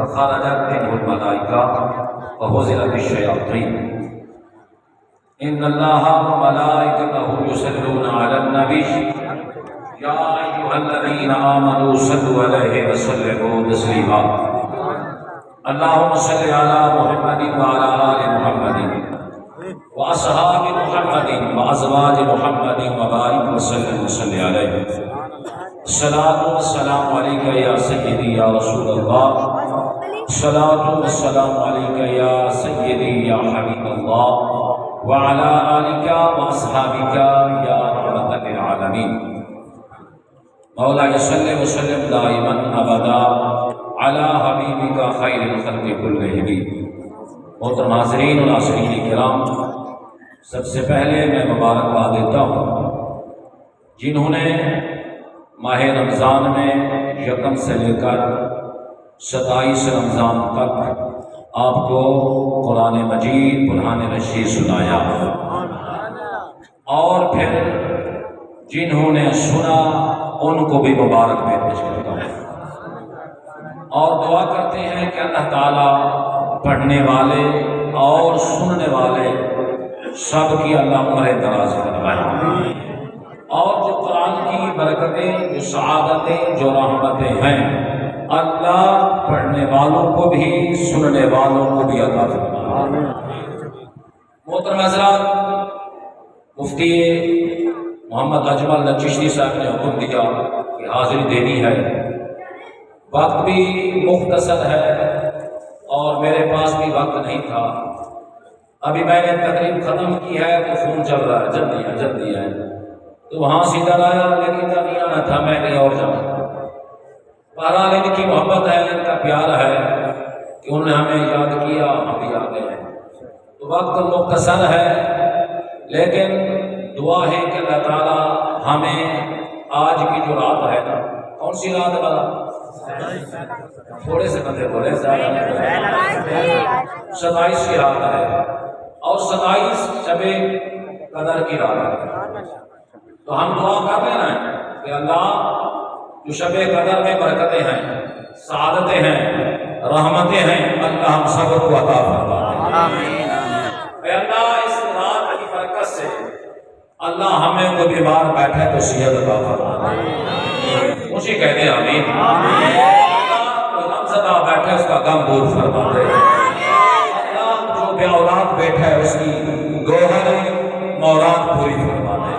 فخرجت منه الملائكة وحضرت الشياطين إن الله وملائكته يصلون على النبي يا أيها الذين آمنوا صلوا عليه وسلموا تسليما اللهم صل على محمد وعلى آل محمد وأصحاب محمد وأزواج محمد وبارك وسلم وصل عليه الصلاة والسلام عليك يا سيدي يا رسول الله الصلاة والسلام عليك يا سيدي يا حبيب الله وعلى آلك وأصحابك يا رحمة للعالمين مولاي صل وسلم دائما أبدا على حبيبك خير الخلق كلهم. محترم حاضرین اور ناظرین کرام، سب سے پہلے میں مبارکباد دیتا ہوں جنہوں نے ماہ رمضان میں یکم سے لے کر 27 رمضان تک آپ کو قرآن مجید برہان رشید سنایا، اور پھر جنہوں نے سنا ان کو بھی مبارک میں پیش کرتا ہوں، اور دعا کرتے ہیں کہ اللہ تعالیٰ پڑھنے والے اور سننے والے سب کی اللہ عمر دراز فرمائے، اور جو قرآن کی برکتیں، جو سعادتیں، جو رحمتیں ہیں، اللہ پڑھنے والوں کو بھی سننے والوں کو بھی عطا فرمائے۔ محترم حضرات، مفتی محمد اجمل چشتی صاحب نے حکم دیا کہ حاضری دینی ہے، وقت بھی مختصر ہے اور میرے پاس بھی وقت نہیں تھا۔ ابھی میں نے تقریب ختم کی ہے تو فون چل رہا ہے، جلدی ہے، تو وہاں سیدھا آیا، لیکن ابھی آنا تھا، میں کہیں اور جاؤں۔ بہرحال ان کی محبت ہے، ان کا پیار ہے کہ انہوں نے ہمیں یاد کیا، ہم بھی آ گئے ہیں۔ تو وقت مختصر ہے، لیکن دعا ہے کہ اللہ تعالیٰ ہمیں آج کی جو رات ہے نا، کون سی رات ہے والا؟ تھوڑے سے بندے بولے، 27 کی رات ہے، اور 27 شب قدر کی رات ہے۔ تو ہم دعا کر رہے ہیں کہ اللہ جو شب قدر میں برکتیں ہیں، سعادتیں ہیں، رحمتیں ہیں، اللہ ہم سب کو عطا فرما دے۔ اے اللہ اس رات کی برکت سے اللہ ہمیں کوئی بیمار بیٹھے تو صحت عطا فرما دے، مجھے کہہ دے آمین۔ کوئی غمزدہ بیٹھے اس کا غم دور فرما دے، اللہ جو بے اولاد بیٹھا ہے اس کی گوہر موراد پوری فرما دے،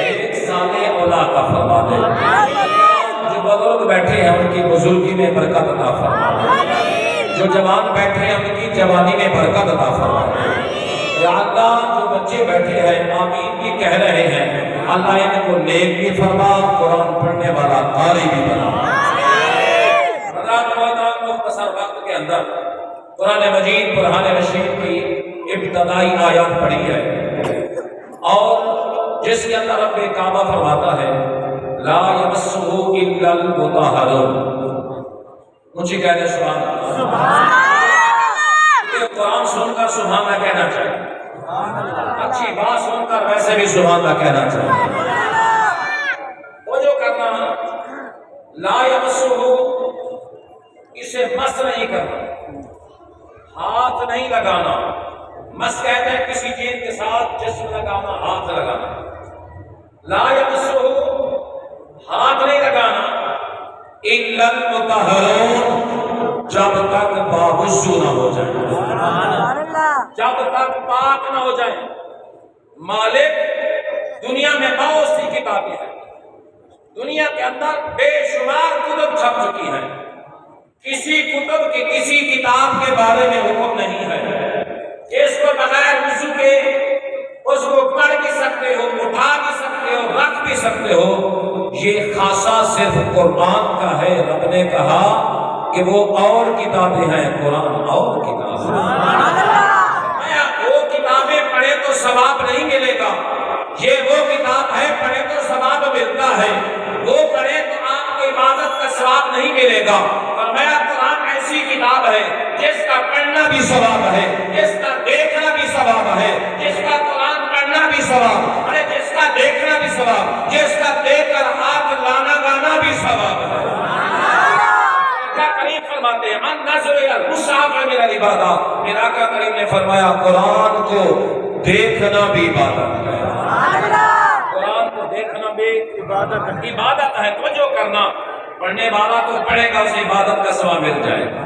ایک سال اولاد کا فرما دے، جو بزرگ بیٹھے ہیں ان کی بزرگی میں برکت عطا فرما دے، جو جوان بیٹھے ہیں ان کی جوانی میں برکت عطا فرما دے۔ یا اللہ جو بچے بیٹھے ہیں آمین بھی کہہ رہے ہیں، اللہ ان کو نیک بھی فرما، قرآن پڑھنے والا قاری بھی بنا۔ مختصر وقت کے اندر قرآن مجید برہان رشید کی ابتدائی آیات پڑھی ہے، اور جس کے اندر رب کعبہ فرماتا ہے لا یمسہ الا المطہرون۔ مجھے کہہ دے سبحان اللہ۔ قرآن سن کر سبحان اللہ کہنا چاہیے، اچھی بات سن کر ویسے بھی سبحان اللہ کہنا چاہیے۔ وہ جو کرنا لا یمسہ، اسے مس نہیں کرنا، ہاتھ نہیں لگانا۔ مس کہتے ہیں کسی چیز کے ساتھ جسم لگانا، ہاتھ لگانا۔ لا یمسہ، ہاتھ نہیں لگانا، الا المطہرون، جب تک باوضو نہ ہو جائے، جب تک پاک نہ ہو جائے۔ مالک دنیا میں بہت سی کتابیں ہیں، دنیا کے اندر بے شمار کتب چھپ چکی ہیں، کسی کتب کی کسی کتاب کے بارے میں حکم نہیں ہے کہ اس کو بغیر وضو کے اس کو پڑھ بھی سکتے ہو، اٹھا بھی سکتے ہو، رکھ بھی سکتے ہو۔ یہ خاصہ صرف قرآن کا ہے۔ رب نے کہا کہ وہ اور کتابیں ہیں، قرآن اور کتاب ہے۔ وہ کتابیں پڑھے تو ثواب نہیں ملے گا، یہ وہ کتاب ہے پڑھے تو ثواب ملتا ہے، وہ پڑھے تو آپ کو عبادت کا ثواب نہیں ملے گا۔ فرمایا قرآن ایسی کتاب ہے جس کا پڑھنا بھی ثواب ہے، جس کا دیکھنا بھی ثواب ہے، جس کا قرآن پڑھنا بھی ثواب، ارے جس کا دیکھنا بھی ثواب، جس کا دیکھ کر ہاتھ لانا گانا بھی ثواب ہے۔ کیا قریب فرماتے فرماتے ہیں النظر الی المصحف من العبادات، میرے آقا کریم نے فرمایا قرآن کو دیکھنا بھی عبادت ہے۔ قرآن کو دیکھنا بھی عبادت ہے۔ توجہ کرنا، پڑھنے والا تو پڑھے گا، اسے عبادت کا ثواب مل جائے گا۔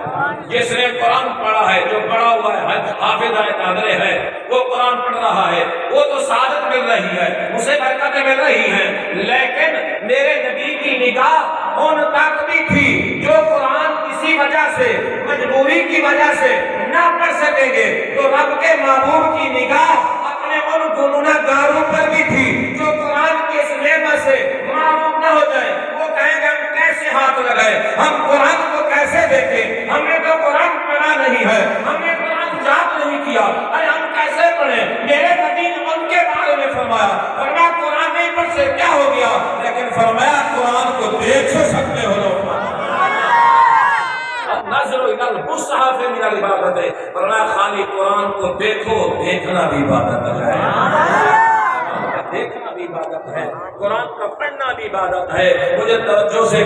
جس نے قرآن پڑھا ہے، جو پڑھا ہوا ہے، حافظ ہے، ناظر ہے، وہ قرآن پڑھ رہا ہے، وہ تو سعادت مل رہی ہے، اسے برکتیں مل رہی ہیں۔ لیکن میرے نبی کی نگاہ ان تک بھی تھی جو قرآن کسی وجہ سے، مجبوری کی وجہ سے نہ پڑھ سکیں گے، تو رب کے محبوب کی نگاہ اپنے ان گنگناہ گاروں پر بھی تھی جو قرآن کے اس نعمت سے معروف نہ ہو جائے۔ وہ کہیں گے ہم کیسے ہاتھ لگائے، ہم قرآن کو کیسے دیکھیں، ہم نے تو قرآن پڑھا نہیں ہے، ہم نے قرآن یاد نہیں کیا، ارے ہم کیسے پڑھیں۔ میرے نبی نے ان کے بارے میں فرمایا قرآن نہیں پڑھ سے کیا ہو گیا، لیکن فرمایا قرآن کو دیکھ سکتے ہو لوگ۔ نظر الی المصحف من العبادت ہے، فرمایا خالی قرآن کو دیکھو، دیکھنا بھی عبادت ہے۔ دیکھنا بھی عبادت ہے، قرآن کا پڑھنا بھی عبادت ہے۔ مجھے توجہ سے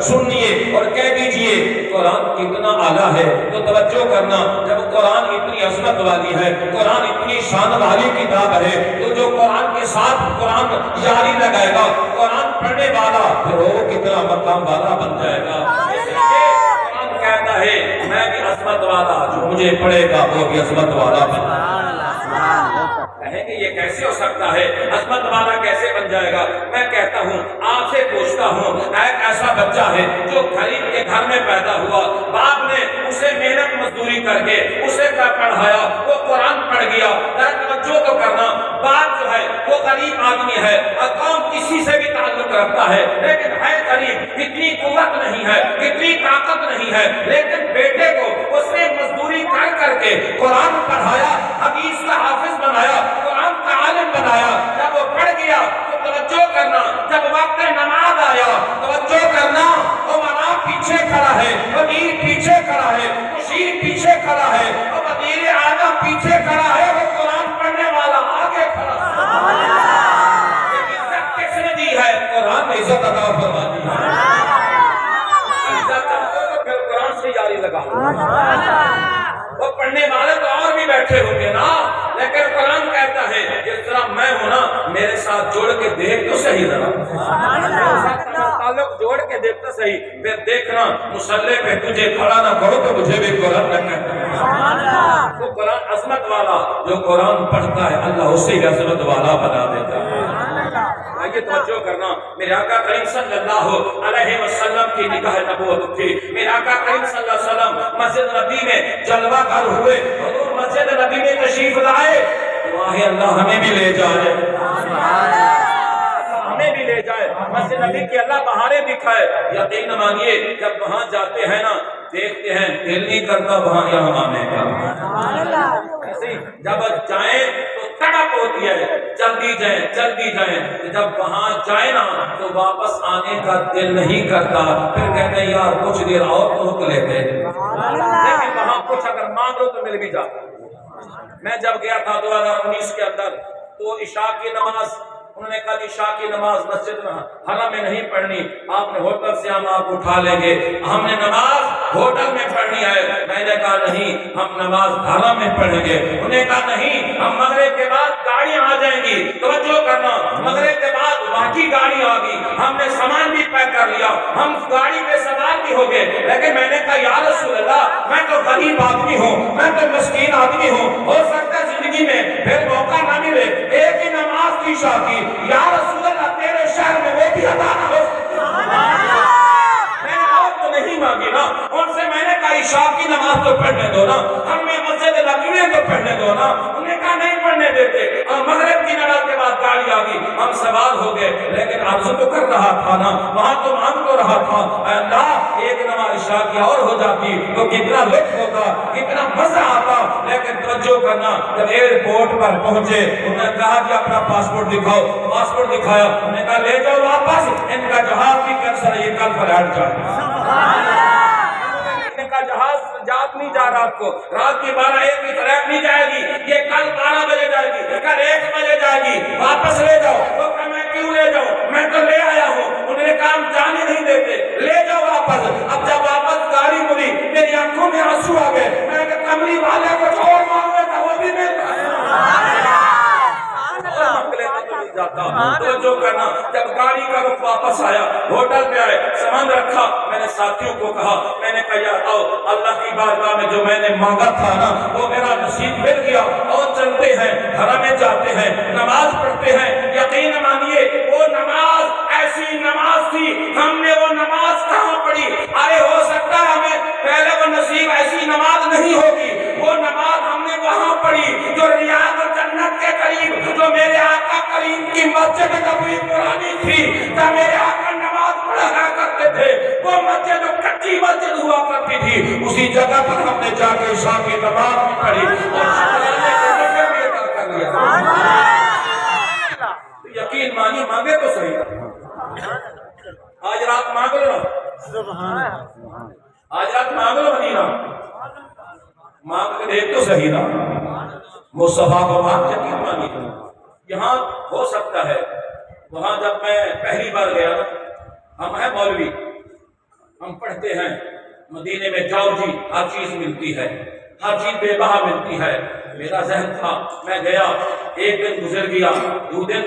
سنیے اور کہہ دیجئے قرآن کتنا اعلیٰ ہے، تو توجہ کرنا، جب قرآن اتنی عظمت والی ہے، قرآن اتنی شان والی کتاب ہے، تو جو قرآن کے ساتھ قرآن یاری لگائے گا، قرآن پڑھنے والا، پھر وہ کتنا مقام والا بن جائے گا۔ اس لیے قرآن کہتا ہے میں بھی عظمت والا، جو مجھے پڑھے گا وہ بھی عظمت والا بن جائے گا۔ کہیں گے یہ کیسے ہو سکتا ہے، عظمت والا کیسے بن جائے گا؟ میں کہتا ہوں، آپ سے پوچھتا ہوں، ایک ایسا بچہ ہے جو غریب کے گھر میں پیدا ہوا، باپ نے اسے محنت مزدوری کر کے اسے پڑھایا، وہ قرآن پڑھ گیا۔ توجہ تو کرنا، باپ جو ہے وہ غریب آدمی ہے، اور قوم کسی سے بھی تعلق رکھتا ہے، لیکن ہے غریب، اتنی قوت نہیں ہے، اتنی طاقت نہیں ہے، لیکن بیٹے کو اس نے مزدوری کر کے قرآن پڑھایا، حدیث کا حافظ بنایا، قرآن کا عالم بنایا۔ جب وہ پڑھ گیا تو توجہ کرنا، جب وقت نماز آیا توجہ کرنا، وہ ماں پیچھے کھڑا ہے، وزیر پیچھے کھڑا ہے، مشیر پیچھے کھڑا ہے، اور وزیر اعظم پیچھے کھڑا ہے، وہ قرآن پڑھنے والا آگے کھڑا ہے۔ عزت کس نے دی ہے؟ قرآن نے عزت عطا فرما دی ہے۔ عزت تو پھر قرآن سے یاری لگاؤ۔ وہ پڑھنے والے تو اور بھی بیٹھے ہوں گے نا، لیکن قرآن کہتا ہے جس طرح میں ہوں نا، میرے ساتھ جوڑ کے دیکھ تو صحیح ذرا، میرے ساتھ تعلق جوڑ کے دیکھ تو صحیح، پھر دیکھنا مصلی پہ تجھے کھڑا نہ کرو تو مجھے بھی قرآن نہ کہنا۔ وہ قرآن عظمت والا جو قرآن پڑھتا ہے، اللہ اسے عظمت والا بنا دیتا ہے۔ آئیے توجہ کرنا، میرے آقا کریم صلی اللہ علیہ وسلم کی نگاہ نبوت تھی۔ میرے آقا کریم صلی اللہ علیہ وسلم مسجد نبی میں جلوہ گر ہوئے، حضور مسجد نبی میں تشریف لائے، دعا ہے اللہ ہمیں بھی لے جائے، ہمیں بھی لے جائے، مسجد نبی کی اللہ بہاریں دکھائے۔ یقین مانیے جب وہاں جاتے ہیں نا، دیکھتے ہیں دل نہیں کرتا وہاں یہاں آنے کا، جب جائیں تو تڑپ ہوتی ہے، جلدی جائیں جلدی جائیں، جب وہاں جائیں نا تو واپس آنے کا دل نہیں کرتا، پھر کہتے ہیں یار کچھ دیر اور تو رک لیتے، لیکن وہاں کچھ اگر مانگ لو تو مل بھی جاتا۔ میں جب گیا تھا 2019 کے اندر، تو عشاء کی نماز انہوں نے کہا عشاء کی نماز مسجد میں حرم میں نہیں پڑھنی، آپ نے ہوٹل سے ہم آپ اٹھا لیں گے، ہم نے نماز ہوٹل میں پڑھنی ہے۔ میں نے کہا نہیں، ہم نماز حرم میں پڑھیں گے۔ انہوں نے کہا نہیں، ہم مغرب کے بعد گاڑیاں آ جائیں گی، توجہ کرنا، مغرب کے بعد باقی گاڑی آ گئی، ہم نے سامان بھی پیک کر لیا، ہم گاڑی پہ سوار بھی ہو گئے، لیکن میں نے کہا یا رسول اللہ میں تو غریب آدمی ہوں، میں تو مسکین آدمی ہوں، ہو سکتا ہے زندگی میں پھر موقع نہ ملے ایک ہی نماز کی عشاء کی، یا رسول اللہ تیرے شہر میں وہ بھی ادا نہ ہو۔ میں نے آپ تو نہیں مانگی نا، ان سے میں نے کہا عشاء کی نماز تو پڑھنے دو نا، ہم نے مسجد نبی میں تو پڑھنے دو نا، انہوں نے کہا نہیں پڑھنے دیتے، اور مغرب کی نماز کے بعد گاڑی آ گئی، ہم سوار ہو گئے، لیکن عرض تو کر رہا تھا نا، وہاں تو مانگ تو رہا تھا، اے اللہ ایک نماز عشاء کی اور ہو جاتی تو کتنا لطف ہوتا، کتنا مزہ آتا۔ لیکن توجہ کرنا، جب ایئرپورٹ پر پہنچے انہوں نے کہا کہ اپنا پاسپورٹ دکھاؤ، پاسپورٹ دکھایا، انہوں نے کہا لے جاؤ واپس، ان کا جہاز بھی کینسل ہے، یہ کل فلائٹ جائے۔ کا جہاز جات نہیں جا رات کو، رات کی 12-1 کی فلائٹ نہیں جائے گی، یہ کل 12 بجے جائے گی، کل 1 بجے جائے گی، واپس لے جاؤ۔ تو کہا میں کیوں لے جاؤں، میں تو لے آیا ہوں۔ انہوں نے کہا ہم جانے نہیں دیتے، لے جاؤ واپس۔ اب جب واپس گاڑی مڑی، میری آنکھوں میں آنسو آ گئے. میں نے کہا کملی والے کو چھوڑ مانگنے کا وہ بھی مل تو جو کرنا. جب گاڑی کا رخ واپس آیا, ہوٹل پہ آئے, سامان رکھا, میں نے ساتھیوں کو کہا, میں نے کہا یار آؤ اللہ کی بارگاہ میں جو میں نے مانگا تھا نا وہ میرا نصیب مل گیا. اور چلتے ہیں, حرم میں جاتے ہیں, نماز پڑھتے ہیں. یقین مانیے وہ نماز ایسی نماز تھی, ہم نے وہ نماز کہاں پڑھی؟ ارے ہو سکتا ہے ہمیں پہلے وہ نصیب ایسی نماز نہیں ہوگی, وہ نماز ہم نے وہاں پڑھی جو ریاض الجنت کے قریب, جو میرے آقا کریم کی مسجد نبوی پرانی تھی. جب میرے آقا نماز پڑھا کرتے تھے وہ مسجد جو کچی مسجد ہوا کرتی تھی اسی جگہ پر ہم نے جا کے عشاء کی نماز بھی پڑھی اور شکرانے کے نفر بھی ادا کر لیا. یقین مانی مانگے تو صحیح. آج رات مانگ لو نا, آج رات مانگ لو مدینہ, مانگ کے دیکھ تو صحیح نا. مصطفیٰ کو مانگ یقین مانی. یہاں ہو سکتا ہے, وہاں جب میں پہلی بار گیا نا, ہم ہیں مولوی, ہم پڑھتے ہیں مدینے میں جاؤ جی ہر چیز ملتی ہے, ہر چیز بے بہا ملتی ہے. میرا ذہن تھا, میں گیا, ایک دن گزر گیا, دو دن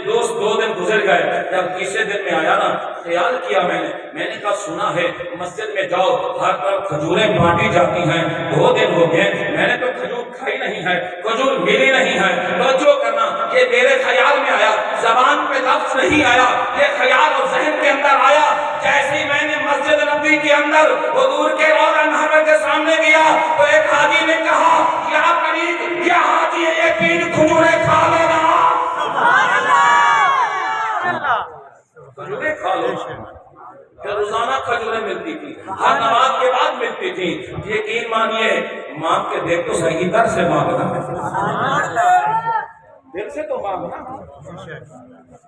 گزر گئے. جب تیسرے دن میں آیا نا, خیال کیا میں نے کہا سنا ہے مسجد میں جاؤ ہر طرف کھجوریں بانٹی جاتی ہیں. 2 دن ہو گئے, میں نے تو کھجور کھائی نہیں ہے, کھجور ملی نہیں ہے. توجہ کرنا, یہ میرے خیال میں آیا, زبان پہ لفظ نہیں آیا, یہ خیال اور ذہن کے اندر آیا. جیسے ہی میں نے مسجد نبوی کے اندر حضور کے روضہ انور کے سامنے گیا تو ایک حاجی نے کہا یا قریب یا حاجی یہ 3 کھجوریں کھا لینا. سبحان اللہ, کھجوریں کھا لو. روزانہ کھجوریں ملتی تھی, ہر نماز کے بعد ملتی تھی. یقین مانیے مانگ کے دیکھ تو صحیح, در سے مانگنا, دل سے تو مانگنا.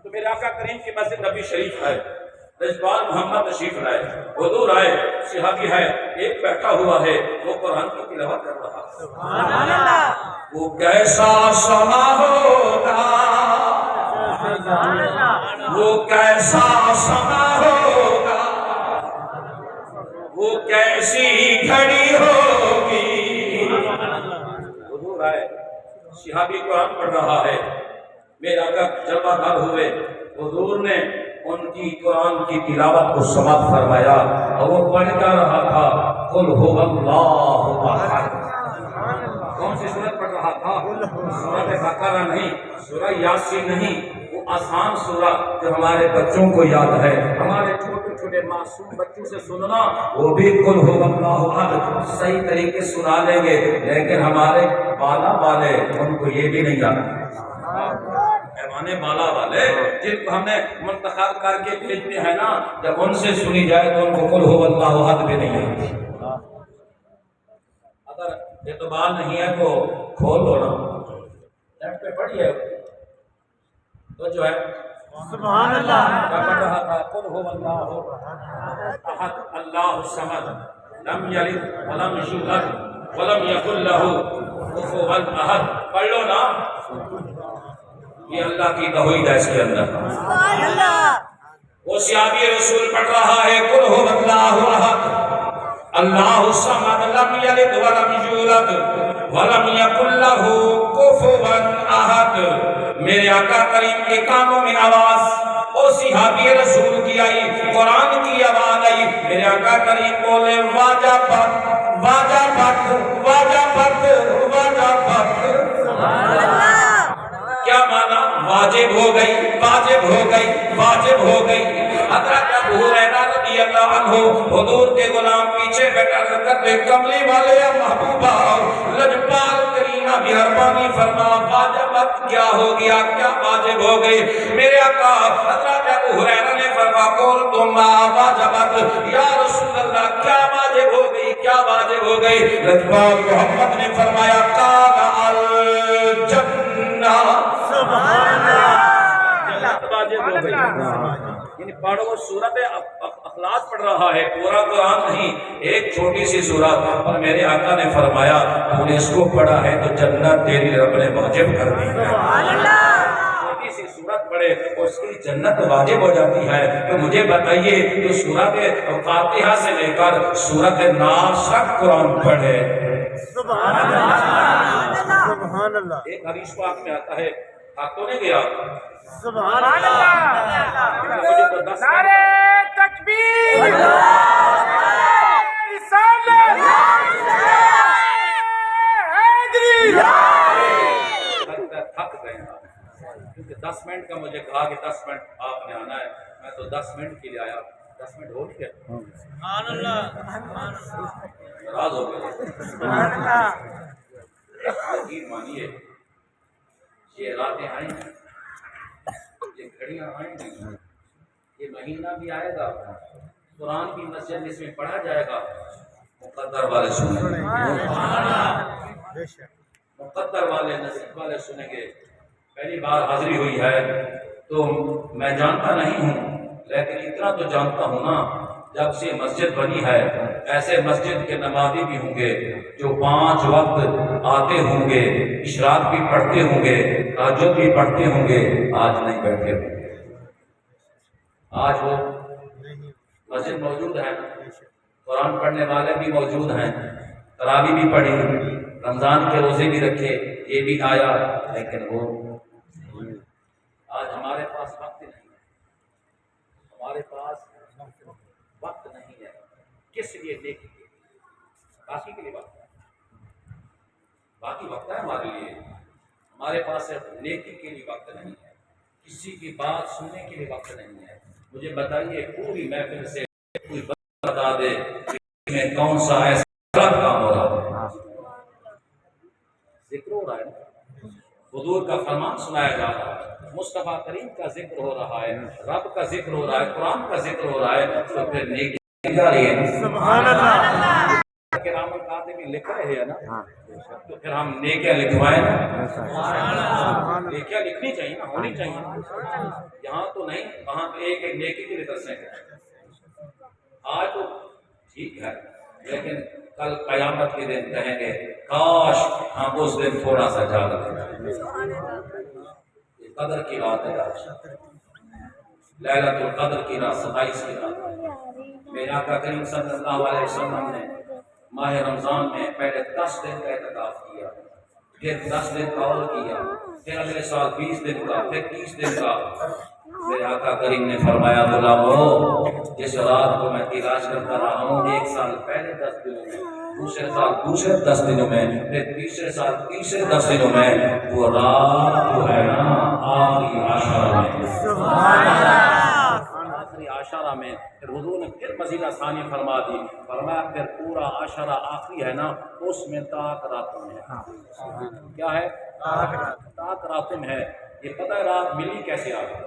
تو میرے آقا کریم کی مسجد نبی شریف ہے, رجوان محمد تشریف لائے, حضور آئے, صحابی ہے, ایک بیٹھا ہوا ہے, وہ قرآن کی تلاوت کر رہا. سبحان اللہ. وہ کیسا سما ہوگا, وہ کیسا سما ہوگا, وہ کیسی گھڑی ہوگی. حضور آئے, صحابی قرآن پڑھ رہا ہے, میرا آقا جلوہ گر ہوئے. حضور نے ان کی قرآن کی تلاوت کو سماعت فرمایا اور وہ پڑھتا رہا تھا قل هو اللہ احد. کون سی سورت پڑھ رہا تھا؟ سورۃ بقرہ نہیں, سورہ یاسین نہیں, وہ آسان سورہ جو ہمارے بچوں کو یاد ہے, ہمارے چھوٹے چھوٹے معصوم بچوں سے سننا, وہ بھی قل هو اللہ احد صحیح طریقے سنا لیں گے. لیکن ہمارے بالا والے ان کو یہ بھی نہیں آتا. پیمانے بالا والے جن کو ہم نے منتخب کر کے بھیجتے ہیں نا, جب ان سے سنی جائے تو ان کو قل هو اللہ احد بھی نہیں آتی. اگر اعتبار نہیں ہے تو کھول دو نا, نیٹ پہ پڑھیے تو جو ہے سبحان اللہ کیا پڑھ رہا تھا, قل هو اللہ احد اللہ الصمد لم یلد ولم یولد ولم یکن له کفوا احد. پڑھ لو نا, یہ اللہ کی توحید ہے اس کے اندر. سبحان اللہ. وہ صحابی رسول پڑھ رہا ہے قل هو اللہ احد اللہ الصمد لم یلد ولم یولد ولم یکن له کفوا احد. میرے آقا کریم کے کانوں میں آواز وہ صحابی رسول کی آئی, قرآن کی آواز آئی. میرے آقا کریم بولے واجبت واجبت واجبت واجبت. سبحان اللہ. کیا مانا؟ واجب ہو گئی, واجب ہو گئی, واجب ہو گئی. حضرت ابو ہریرہ رضی اللہ عنہ حضور کے غلام پیچھے بیٹھا کرتے, کملی والے محبوبہ لجپال کریمہ مہربانی فرما, واجبت کیا ہو گیا, کیا واجب ہو گئی؟ میرے آقا حضرت ابو ہریرہ نے فرما قول تم واجبت یا رسول اللہ, کیا واجب ہو گئی, کیا واجب ہو گئی؟ لجپال محمد نے فرمایا قال الجنہ. سبحان اللہ. جنت واجب ہو گئی. یعنی پڑھو, وہ سورت اخلاص پڑھ رہا ہے, پورا قرآن نہیں, ایک چھوٹی سی سورت. اور میرے آقا نے فرمایا تو نے اس کو پڑھا ہے تو جنت تیری رب نے واجب کر دی. سبحان اللہ. چھوٹی سی سورت پڑھ پڑے اس کی جنت واجب ہو جاتی ہے۔ تو مجھے بتائیے جو سورۃ فاتحہ سے لے کر سورۃ ناس تک قرآن پڑھے۔ سبحان اللہ سبحان اللہ۔ ایک حدیث پاک میں آتا ہے، تھک تو نہیں گیا؟ سبحان اللہ۔ مجھے تو 10 نعرہ تکبیر، رسالت، حیدری، تھک گئے کیونکہ 10 منٹ کا مجھے کہا کہ 10 منٹ آپ نے آنا ہے، میں تو 10 منٹ کے لیے آیا، 10 منٹ ہو گیا، سبحان اللہ ناراض ہو گئے۔ سبحان اللہ۔ یقین مانیے یہ راتیں آئیں گی، یہ گھڑیاں آئیں گی، یہ مہینہ بھی آئے گا، قرآن کی مسجد اس میں پڑھا جائے گا، مقدر والے سنیں گے، مقدر والے نصیب والے سنیں گے۔ پہلی بار حاضری ہوئی ہے تو میں جانتا نہیں ہوں، لیکن اتنا تو جانتا ہوں نا، جب سے مسجد بنی ہے ایسے مسجد کے نمازی بھی ہوں گے جو 5 وقت آتے ہوں گے، اشراق بھی پڑھتے ہوں گے، تہجد بھی پڑھتے ہوں گے، آج نہیں بیٹھے ہوں گے۔ آج وہ مسجد موجود ہے، قرآن پڑھنے والے بھی موجود ہیں، تراویح بھی پڑھی، رمضان کے روزے بھی رکھے، یہ بھی آیا، لیکن وہ آج ہمارے پاس وقت نہیں ہے، ہمارے پاس وقت نہیں ہے۔ کس لیے؟ نیکی کے لیے، باقی کے لیے وقت ہے، باقی وقت ہے ہمارے لیے، ہمارے پاس صرف نیکی کے لیے وقت نہیں ہے، کسی کی بات سننے کے لیے وقت نہیں ہے۔ مجھے بتائیے پوری محفل سے کوئی بتا دے کہ میں کون سا ایسا غلط کام ہو رہا ہے؟ ذکر ہو رہا ہے، حضور کا فرمان سنایا جا رہا ہے، مصطفیٰ کریم کا ذکر ہو رہا ہے، رب کا ذکر ہو رہا ہے، قرآن کا ذکر ہو رہا ہے، تو پھر نیکی جاری ہے۔ سبحان اللہ۔ کرام الکاتبین لکھ رہے ہیں نا، تو پھر ہم نیکیاں لکھوائیں نا، نیکیاں لکھنی چاہیے نا، ہونی چاہیے۔ یہاں تو نہیں، وہاں تو ایک ایک نیکی کے لیے درسیں گے۔ آج تو ٹھیک ہے، لیکن کل قیامت کے دن کہیں گے کاش ہم اس دن تھوڑا سا جاگ لیتے۔ یہ قدر کی رات ہے، لیلۃ القدر کی رات، 27 کی رات۔ میرے آقا کریم صلی اللہ علیہ وسلم نے ماہ رمضان میں پہلے 10 دن کا اعتکاف کیا، پھر 10 دن کا اور کیا، پھر اگلے سال 20 دن کا، پھر 30 دن کا۔ میرے آقا کریم نے فرمایا غلامو، جس رات کو میں تلاش کرتا رہا ہوں، 1 سال پہلے 10 دنوں میں، دوسرے سال دوسرے 10 دنوں میں، پھر تیسرے سال تیسرے 10 دنوں میں، وہ رات جو ہے نا آخری عشرہ میں، آخری عشرہ میں، پھر حضور نے پھر مزید ثانی فرما دی، فرمایا پھر پورا عشرہ آخری ہے نا، اس میں طاق راتم ہے۔ کیا ہے؟ طاق راتم ہے۔ یہ پتہ ہے رات ملی کیسے آپ کو؟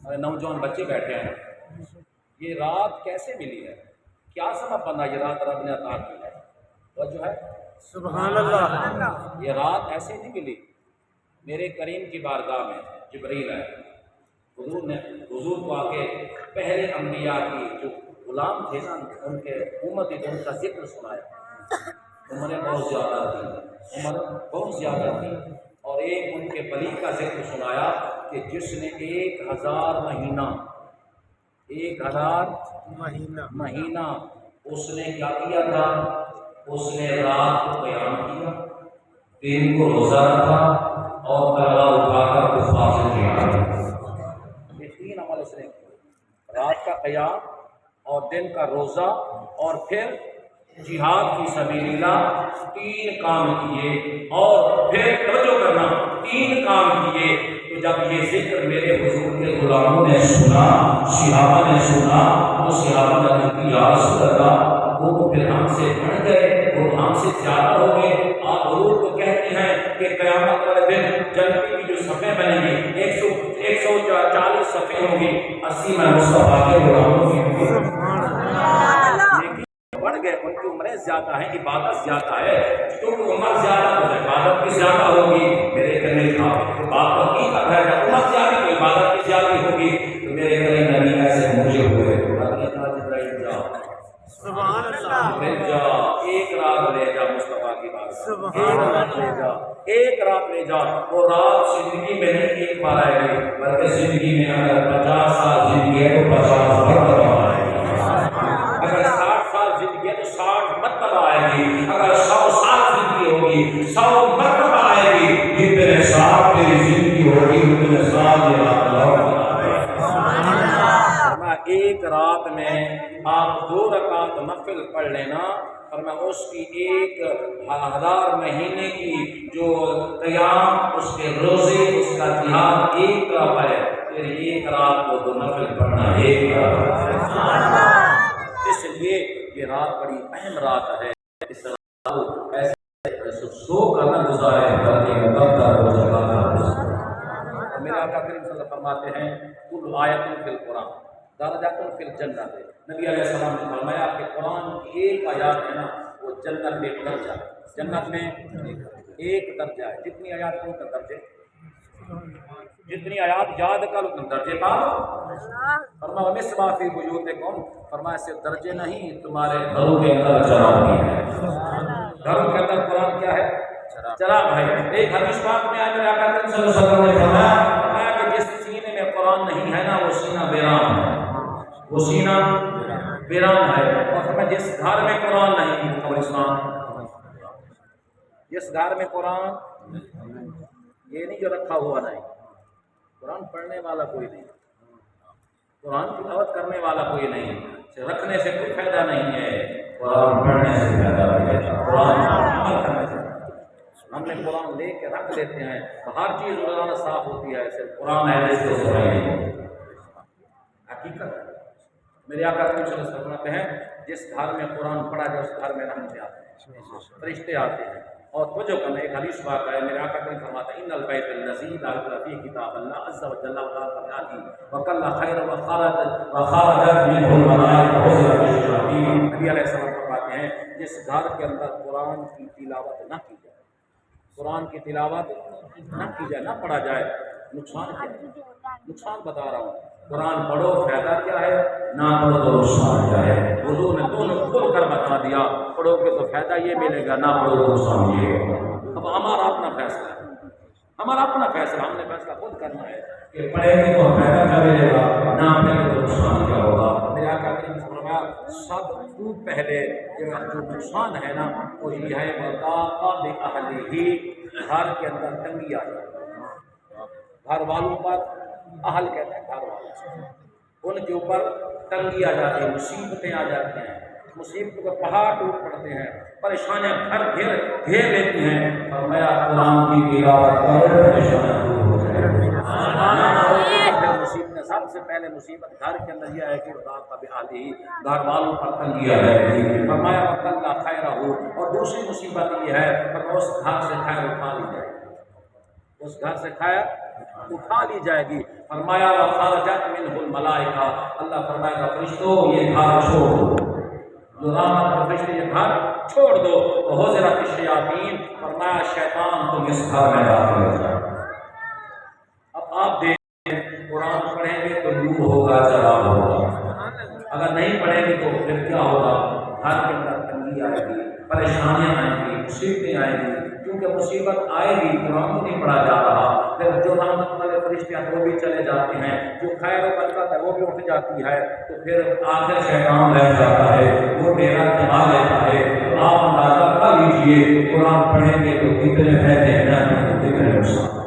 ہمارے نوجوان بچے بیٹھے ہیں، یہ رات کیسے ملی ہے؟ کیا سبب بنا یہ رات رب نے عطا کی ہے؟ وہ جو ہے سبحان اللہ۔ یہ رات ایسے نہیں ملی، میرے کریم کی بارگاہ میں جبریل ہے، حضور کو آ کے پہلے انبیاء کی جو غلام تھے نا، ان کے امت ان کا ذکر سنایا، عمریں بہت زیادہ تھی، اور ایک ان کے ولی کا ذکر سنایا کہ جس نے 1000 مہینہ اس نے کیا کیا تھا؟ اس نے رات کو قیام کیا، دن کو روزہ رکھا، اور تلوار اٹھا کر کفار سے جہاد۔ یہ 3 عمل اس نے کیا، رات کا قیام اور دن کا روزہ اور پھر جہاد فی سبیل اللہ، 3 کام کیے، اور پھر توجہ کرنا 3 کام کیے۔ تو جب یہ ذکر میرے حضور کے غلاموں نے سنا، صحابہ نے سنا، تو صحابہ نے کہا یا رسول اللہ، وہ پھر ہم سے بڑھ گئے، وہ ہم سے زیادہ ہو گئے۔ آپ حضور کو کہتے ہیں کہ قیامت والے دن جنت کی جو صفیں بنیں گی 140 صفیں ہوں گی، 80 میں مصطفیٰ کے غلاموں کی بڑھ گئے، ان کی عمریں زیادہ ہیں، عبادت زیادہ ہے، کیونکہ عمر زیادہ تو عبادت بھی زیادہ ہوگی۔ میرے کریم کا بات حقیقت ہے، جب عمر زیادہ تو عبادت بھی زیادہ ہوگی۔ تو میرے کریم نبی ایسے مجھے ہوئے، جبرائیل جا، سبحان اللہ، جا ایک رات لے جا مصطفیٰ کی بات، ایک رات لے جا، ایک رات لے جا۔ وہ رات زندگی میں نہیں ایک بار آئے گی، بلکہ زندگی میں اگر 50 سال زندگی ہے تو 50 مرتبہ آئے گی، اگر 60 سال زندگی ہے تو 60 مرتبہ آئے گی، اگر 100 سال زندگی ہوگی 100 مرتبہ آئے گی۔ جتنے سال تیری زندگی ہوگی اتنے سال یہ رات لوٹ ایک رات میں آپ 2 رکعت نفل پڑھ لینا، اور میں اس کی 1000 مہینے کی جو قیام، اس کے روزے، اس کا جہاد ایک رات ہے، پھر ایک رات کو 2 نفل پڑھنا ایک رات۔ اس لیے یہ رات بڑی اہم رات ہے، اس رات کو ایسے سو کر نہ گزارے بلکہ مقدر ہو جگہ۔ میرے آقا کریم صلی اللہ علیہ وسلم فرماتے ہیں کل آیت فی القرآن درجات فی الجنہ، نبی علیہ السلام نے فرمایا کہ قرآن کی ایک آیات ہے نا وہ جنت میں ایک درجہ ہے، جنت میں ایک درجہ ہے۔ جتنی آیات کو درجے، جتنی آیات یاد کر اتنے درجے پا۔ فرمایا مصباح فی بیوتکم، فرمایا صرف درجے نہیں، تمہارے گھروں کے اندر چراغ بھی ہے۔ گھروں کے اندر قرآن کیا ہے؟ چراغ ہے۔ ایک حدیث پاک میں آئے میرے آقا صلی اللہ علیہ وسلم نے فرمایا کہ جس سینے میں قرآن نہیں ہے نا وہ سینہ ویران ہے، وہ سینہ ویران ہے۔ اور فرمایا جس گھر میں قرآن نہیں، قبرستان، جس گھر میں قرآن یہ نہیں جو رکھا ہوا نہیں، قرآن پڑھنے والا کوئی نہیں، قرآن تلاوت کرنے والا کوئی نہیں، رکھنے سے کوئی فائدہ نہیں ہے، قرآن پڑھنے سے فائدہ ہے، قرآن عمل کرنے سے۔ ہم نے قرآن لے کے رکھ لیتے ہیں، ہر چیز روزانہ صاف ہوتی ہے، صرف قرآن ہے جس کو صفائی نہیں۔ حقیقت میرے آقا صلی اللہ علیہ وسلم فرماتے ہیں جس گھر میں قرآن پڑھا جائے اس گھر میں رحمتیں آتے ہیں، فرشتے آتے ہیں۔ اور توجہ کرنا، ایک حدیث پاک ہے میرے آقا کریم فرماتے ہیں ان البیت الذی لا یذکر فیہ کتاب اللہ عز وجل وتعالی وکل خیر وخرجت منہ الملائکۃ وحضرت الشیاطین۔ نبی علیہ السلام فرماتے ہیں جس گھر کے اندر قرآن کی تلاوت نہ کی جائے، قرآن کی تلاوت نہ کی جائے، نہ پڑھا جائے، نقصان کیا ہے؟ نقصان بتا رہا ہوں۔ قرآن پڑھو فائدہ کیا ہے، نہ پڑھو تو نقصان کیا ہے۔ حضور نے دونوں کھول کر بتا دیا، پڑھو گے تو فائدہ یہ ملے گا، نہ پڑھو تو نقصان یہ ہوگا۔ اب ہمارا اپنا فیصلہ ہے، ہمارا اپنا فیصلہ، ہم نے فیصلہ خود کرنا ہے کہ پڑھیں گے تو فائدہ کیا ملے گا، نہ پڑھیں گے تو نقصان کیا ہوگا۔ میرے آقا کریم نے فرمایا سب خوب پہلے جو نقصان ہے نا وہ یہ ہے وَضَاقَ بِأَهْلِهِ، گھر کے اندر تنگی آ جائے، گھر والوں پر، اہل کہتے ہیں گھر والوں، ان کے اوپر تنگی آ جاتی ہے، مصیبتیں آ جاتی ہیں، مصیبتوں کے پہاڑ ٹوٹ پڑتے ہیں، پریشانیاں گھر گھیر لیتی ہیں۔ فرمایا قرآن کی تلاوت کرو پریشانیاں دور ہو جائیں۔ مصیبتیں سب سے پہلے مصیبت گھر کے اندر یہ ہے کہ وَضَاقَ بِأَهْلِهِ، گھر والوں پر تنگی آ جائے گی۔ فرمایا وَقَلَّ خَيْرَهُ، اور دوسری مصیبت یہ ہے کہ اس گھر سے خیر اٹھا لی جائے گی، اس گھر سے خیر اٹھا لی جائے گی۔ فرمایا وَخَرَجَتْ مِنْهُ الْمَلَائِکَةُ، اللہ فرمائے گا فرشتوں یہ گھر چھوڑ دو، جو رحمت کے فرشتے یہ گھر چھوڑ دو۔ وَحُضِرَتِ الشَّيَاطِینُ، فرمایا شیطان تم اس گھر میں داخل ہو جاؤ۔ اب آپ دیکھیں قرآن پڑھیں گے تو نور ہوگا، چراغ ہوگا، اگر نہیں پڑھیں گے تو پھر کیا ہوگا، گھر کے اندر تنگی آئے گی، پریشانیاں آئیں گی، مصیبتیں آئیں گی، کیونکہ مصیبت آئے گی قرآن کو نہیں پڑھا جا رہا، پھر جو رحمت والے فرشتے ہیں وہ بھی چلے جاتے ہیں، جو خیر و برکت ہے وہ بھی اٹھ جاتی ہے، تو پھر آخر شیطان رہ جاتا ہے، وہ میرا جما لیتا ہے۔ تو آپ اندازہ کر لیجیے قرآن پڑھیں گے تو کتنے فائدے ہیں، کتنے نقصان۔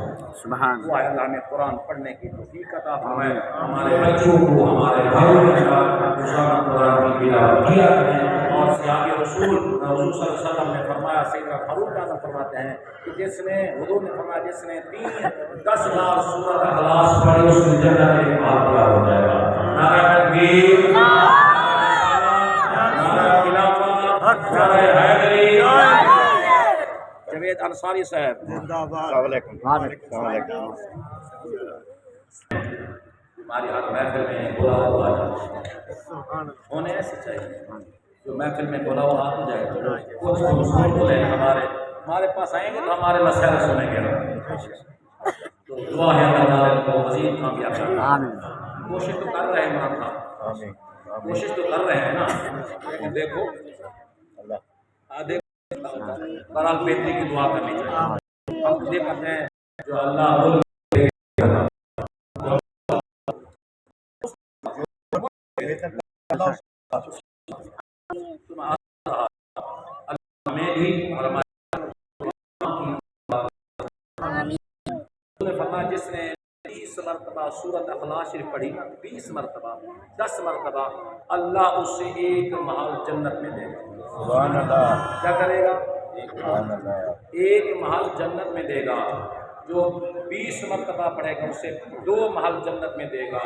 سبحان اللہ، اللہ نے قرآن پڑھنے کی توفیق عطا فرمائے، ہمارے بچوں کو ہمارے گھروں میں قرآن کی تلاوت کیا کریں۔ اور صحابی رسول حضور صلی اللہ علیہ وسلم نے فرمایا، سیدنا فاروق اعظم فرماتے ہیں کہ جس نے، حضور نے فرمایا جس نے 10 بار سورۃ اخلاص پڑھی اس میں جنت میں داخلہ ہو جائے گا۔ نعرہ تکبیر، نعرہ خلافت، نعرہ حیدری۔ جاوید انصاری صاحب السلام علیکم۔ ہماری ہر محفل میں بلا ہوا ہونے ایسے چاہیے، جو محفل میں بلا ہوا آ جائے کچھ تو لیں، ہمارے پاس آئیں گے تو ہمارے مسائل سنیں گے، تو دعا ہے اللہ کو مزید کامیاب کرے۔ کوشش تو کر رہے ہیں عمران صاحب، کوشش تو کر رہے ہیں نا، لیکن دیکھو بہرحال بہتری کی دعا کرنی چاہیے. ہم یہ کرتے ہیں جو اللہ ملک میں بھی اور ہمارے فرمایا جس نے 20 مرتبہ سورۃ اخلاص شریف پڑھی نا، 20 مرتبہ 10 مرتبہ، اللہ اسے ایک محل جنت میں دے گا. سبحان اللہ. کیا کرے گا؟ سبحان اللہ. ایک محل جنت میں دے گا. جو 20 مرتبہ پڑھے گا اسے 2 محل جنت میں دے گا.